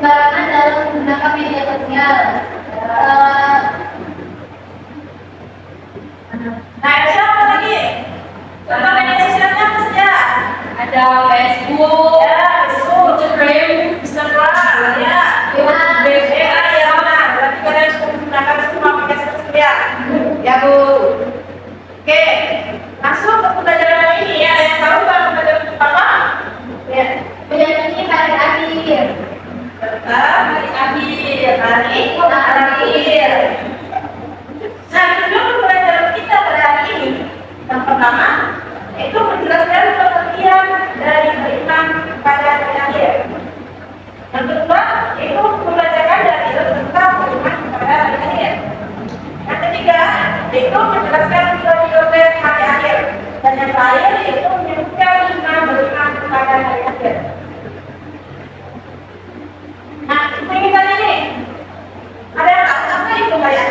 sembarangan dalam menggunakan media sosial. Nah, siapa lagi? Contoh media sosialnya apa saja? Ada Facebook, Ya, Facebook, Instagram, ya, ya, nah, berarti kalian sudah menggunakan semua aplikasi tersebut ya. Ya, Bu. Oke, masuk ke pembelajaran ini ya. Yang tahu kan pembelajaran pertama? Ya, pembelajaran ini hari akhir. hari akhir. Nah, sebelum pembelajaran kita pada hari ini, yang pertama itu menjelaskan pengertian dari beriman pada hari akhir. Yang kedua itu membacakan dalil tentang beriman pada hari akhir. Yang ketiga itu menjelaskan dalil dari hari akhir. Dan yang terakhir itu menyebutkan iman beriman pada hari akhir. Nah, ini tadi nih, ada yang tahu apa itu kayak?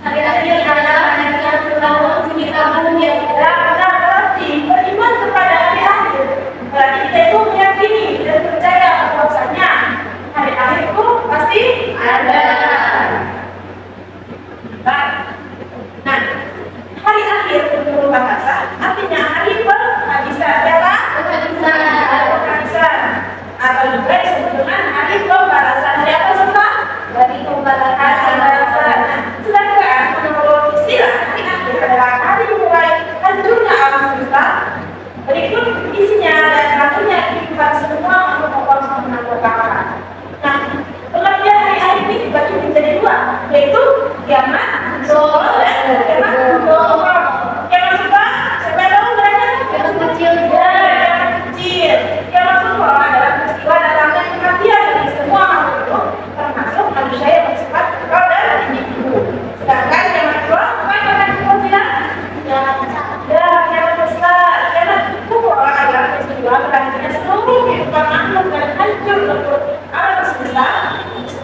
Hari akhir adalah hari yang terlalu kita punya. Berarti beriman kepada hari akhir. Berarti kita itu meyakini dan percaya bahwasanya hari akhir itu pasti ada. Nah, hari akhir menurut bahasa artinya hari penghabisan, ya kan? Penghabisan. Atau juga disebut dengan hari pembalasan. Hari apa semua? Hari pembalasan. Sedangkan menurut istilah hari akhir adalah hari mulai hancurnya alam semesta, berikut isinya dan ratunya kehidupan semua untuk Allah SWT. Nah, pengertian hari akhir ini dibagi menjadi dua, yaitu kiamat dan kiamat kubur. Kiamat kubur, siapa yang tahu berapa? Yang kecil Yang kecil. Kiamat kubur adalah peristiwa datangnya kematian dari semua makhluk, termasuk manusia yang bersifat kekal dan individu. Sedangkan kiamat kubur, apa yang akan kubur bilang? Kiamat besar. Kiamat kubur adalah peristiwa berakhirnya seluruh kehidupan makhluk dan hancur lebur alam semesta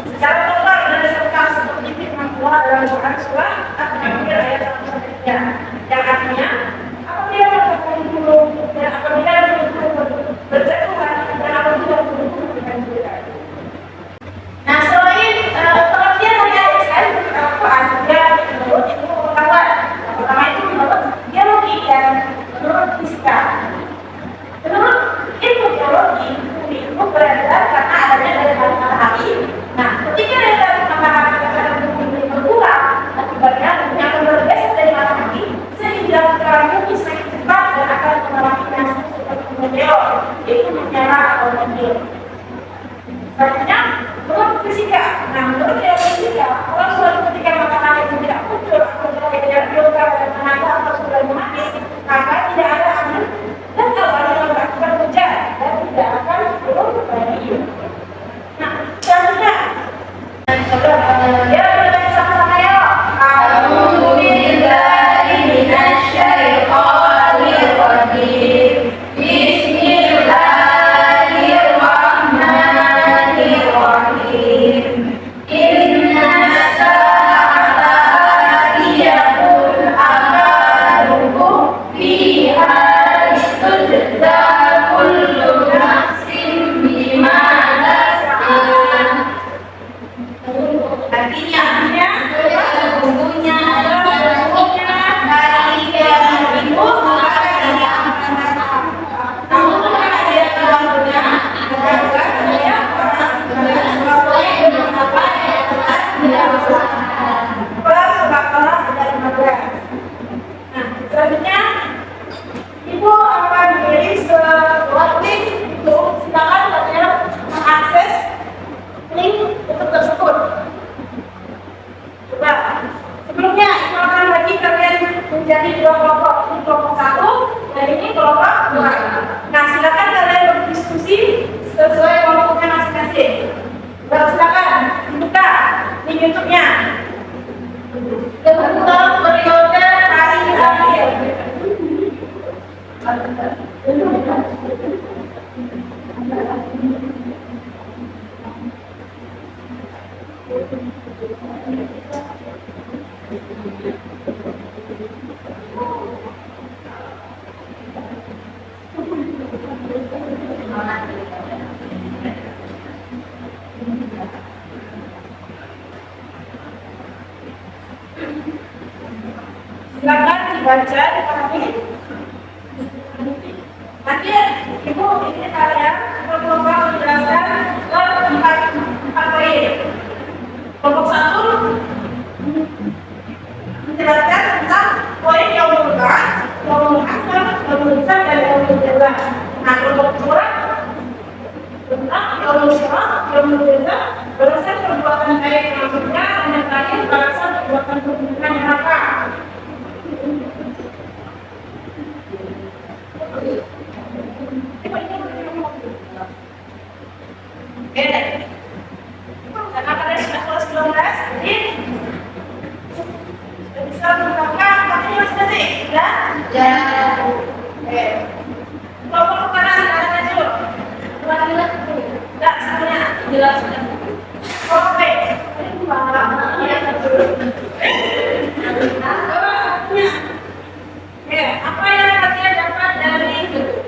secara total dan serta seperti firman Allah dalam Quran surah Al-Anfal ayat 1-3, yang artinya apabila berkumpul dan apabila berjatuhan dan apabila berkumpul dengan juga. Nah, selain pengertian dari ayat saya Al-Quran juga menurut ilmu pengetahuan. Yang pertama itu menurut geologi dan menurut fisika. Menurut ilmu geologi, bumi itu beredar karena adanya daya tarik matahari. Nah, ketika daya tarik matahari terhadap bumi berkurang, akibatnya bumi akan bergeser dari matahari sehingga putaran bumi semakin cepat dan akan mengalami nasib seperti meteor, yaitu menyala atau menyala. Selanjutnya, menurut fisika. Nah, menurut teori fisika, kalau suatu ketika matahari itu tidak muncul atau tidak biokar dan tenaga atau sudah mati, maka tidak ada angin dan awan yang berakibat hujan dan tidak akan turun dari. Nah, selanjutnya, ya kita sama-sama ya. A'udzubillahi minasyaitonir rajim. Bismillahirrahmanirrahim. Inna sa'ata atiyatun akadukum fiha tujza kullu nafsin bima tas'al. Artinya sesungguhnya dari kiamat itu akan diamankan. Namun ada kewajibannya adalah saya sesuai dengan apa yang telah dilaksanakan. Al-Baqarah ayat 15. Nah, selanjutnya Ibu akan beri sebuah link itu, silakan kalian mengakses link itu tersebut. Coba sebelumnya Ibu akan bagi kalian menjadi dua kelompok. Ini kelompok 1 dan ini kelompok 2. Nah, silakan kalian berdiskusi sesuai kelompoknya masing-masing. Silakan dibuka link YouTube-nya. Untuk periode hari akhir. baca dipahami. Nanti ibu ini kalian berlomba menjelaskan ke empat poin. Kelompok satu menjelaskan tentang poin yaumul ba'ats, yaumul hasab, yaumul hisab, dan yaumul jazaa. Nah, kelompok dua tentang yaumul syirak, yaumul jazaa, balasan perbuatan baik yang surga, dan yang terakhir balasan perbuatan keburukan neraka. Oke, karena kalian sudah kelas 12, jadi sudah bisa menerapkan materi masing-masing, ya? Ya. Oke. Kelompok kanan sekarang aja dulu. Enggak, semuanya jelas sudah. Oke. Oke, apa yang kalian dapat dari video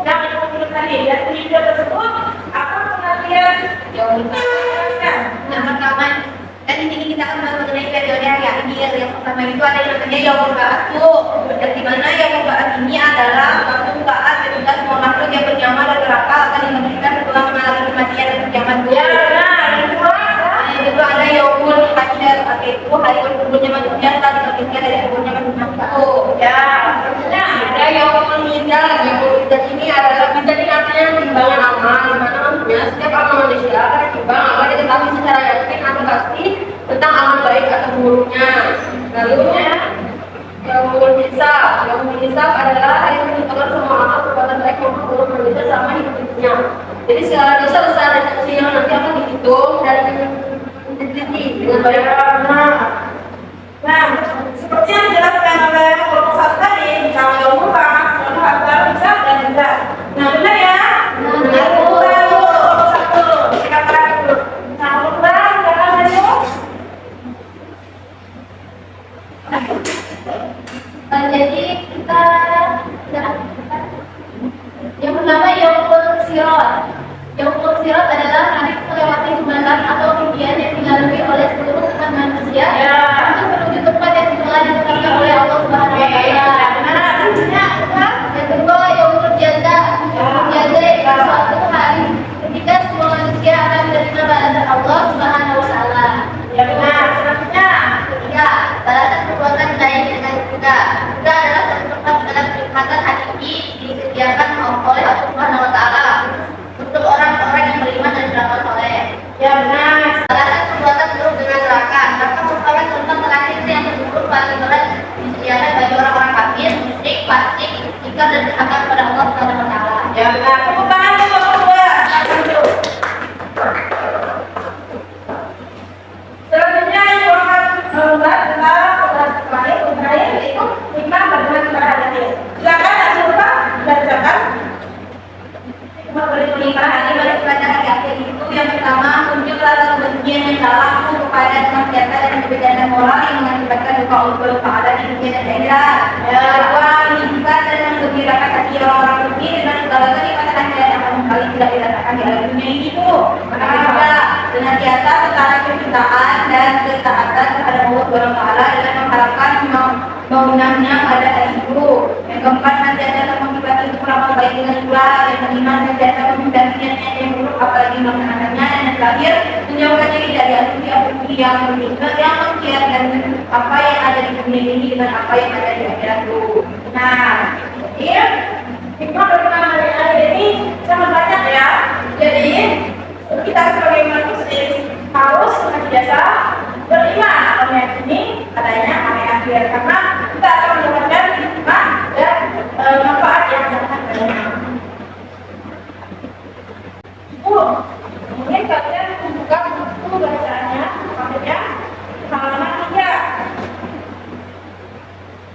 yang diunggah tadi? Dari video tersebut, apa pengertian yang dijelaskan? Yang pertama, dan di sini kita akan bahas mengenai periode hari akhir. Yang pertama itu ada yang namanya yaumul ba'ats, yang dimana yaumul ba'ats ini adalah waktu saat ketika semua makhluk yang berjamaah dan neraka akan dibangkitkan setelah mengalami kematian dan berjamaah dulu. Ya, benar. Yang kedua ada yaumul hasyr, yaitu hari berkumpulnya manusia setelah dibangkitkan dari kuburnya manusia. Ya, Ada yaumul mizan. Yaumul mizan ini adalah mizan ini artinya timbangan amal, di mana manusia setiap amal manusia akan ditimbang agar diketahui secara yakin atau pasti tentang amal baik atau buruknya. Lalu yaumul hisab adalah hari menentukan semua amal perbuatan baik maupun buruk manusia selama hidupnya. Jadi segala dosa besar dan kecil yang nanti akan dihitung dan diteliti dengan baik. nah, seperti yang dijelaskan oleh kelompok satu tadi, kalau yaumul ba'ats, yaumul hasab, hisab, dan jazaa. Nah, benar ya? Benar. Kelompok satu, silakan dulu. Nah, kelompok silakan dulu. Jadi kita yang pertama yaumul sirat. Yaumul sirat adalah hari melewati jembatan atau impian yang dilalui oleh seluruh umat manusia untuk menuju tempat yang telah ditetapkan oleh Allah Subhanahu wa Ta'ala. Yang kedua yaumul jazaa. Yaumul jazaa itu suatu hari ketika semua manusia akan menerima balasan Allah Subhanahu wa Ta'ala. Ya benar, selanjutnya. Ketiga, balasan perbuatan baik dengan surga. Surga adalah satu tempat dalam kenikmatan hakiki disediakan oleh Allah Subhanahu wa Ta'ala untuk orang-orang yang beriman dan beramal soleh. Ya benar. Balasan perbuatan buruk dengan neraka. Neraka merupakan tempat terakhir yang terburuk paling berat disediakan bagi orang-orang kafir, musyrik, fasik, ingkar dan durhaka kepada Allah Subhanahu wa Ta'ala. Ya benar. Tepuk tangan dulu kelompok dua. Satu. Selanjutnya yang kelompok terakhir yaitu hikmah bagaimana cara hadir. Silakan Asyik bacakan. Hikmah hati bagi pelajaran hari akhir itu yang pertama, muncul rasa kebencian yang dalam kepada kemaksiatan dan kebencian moral yang mengakibatkan duka Allah Ta'ala di dunia dan akhirat. Yang kedua, meninggikan dan menggembirakan hati orang-orang suci dengan segala kenikmatan akhirat yang akan kembali tidak dirasakan di alam dunia ini. Maka juga senantiasa antara kecintaan dan ketaatan terhadap Allah Subhanahu wa Ta'ala dengan mengharapkan bangunannya pada hari itu. Yang keempat, senantiasa termotivasi untuk beramal baik dengan pula. Yang kelima, senantiasa menghindari niat-niat yang buruk apalagi melaksanakannya. Dan yang terakhir, menjauhkan diri dari asumsi-asumsi yang berminggat, yang mengkhianati dan apa yang ada di dunia ini dengan apa yang ada di akhirat itu. Nah, jadi hikmah bagaimana hari akhir ini sangat banyak ya. Jadi kita sebagai manusia harus senantiasa beriman atau meyakini adanya hari akhir karena kita akan mendapatkan hikmah dan manfaat yang sangat banyak. Kemudian kalian membuka buku bacaannya, maksudnya halaman 3.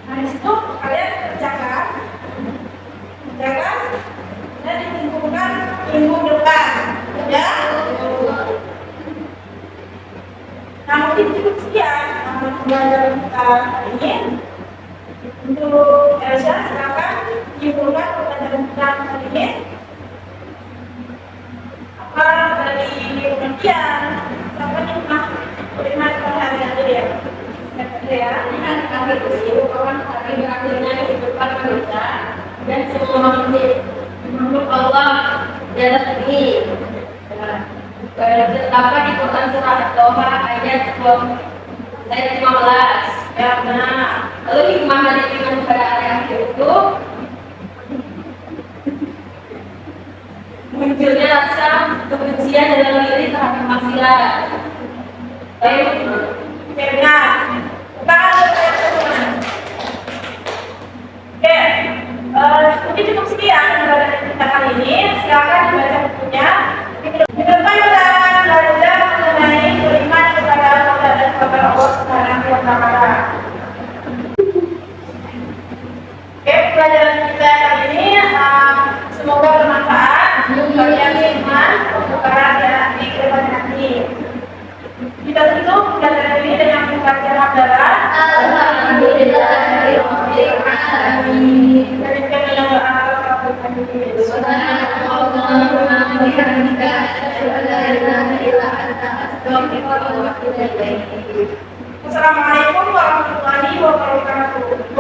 Nah, di situ kalian kerjakan dan dikumpulkan minggu depan. Ya. Nah, mungkin cukup sekian pembelajaran kita hari ini. Untuk Elsa, silakan dikumpulkan pembelajaran kita hari ini. Apa dari pengertian, apa hikmah akhir itu merupakan hari berakhirnya kehidupan manusia dan semua makhluk Allah di atas bumi. Terdapat di Quran surah At-Taubah ayat 15. Ya benar. Lalu hikmah dari iman pada hari akhir itu munculnya rasa kebencian dalam diri terhadap maksiat. Baik, benar. Oke, mungkin cukup sekian pembelajaran kita kali ini. Silakan dibaca bukunya. Di depan kita akan belajar mengenai beriman kepada Allah dan kepada Allah Subhanahu wa Ta'ala. Oke, pelajaran kita kali ini semoga bermanfaat untuk kalian semua untuk di kedepan nanti. Kita tutup pelajaran ini dengan membaca hamdalah. Assalamualaikum warahmatullahi wabarakatuh.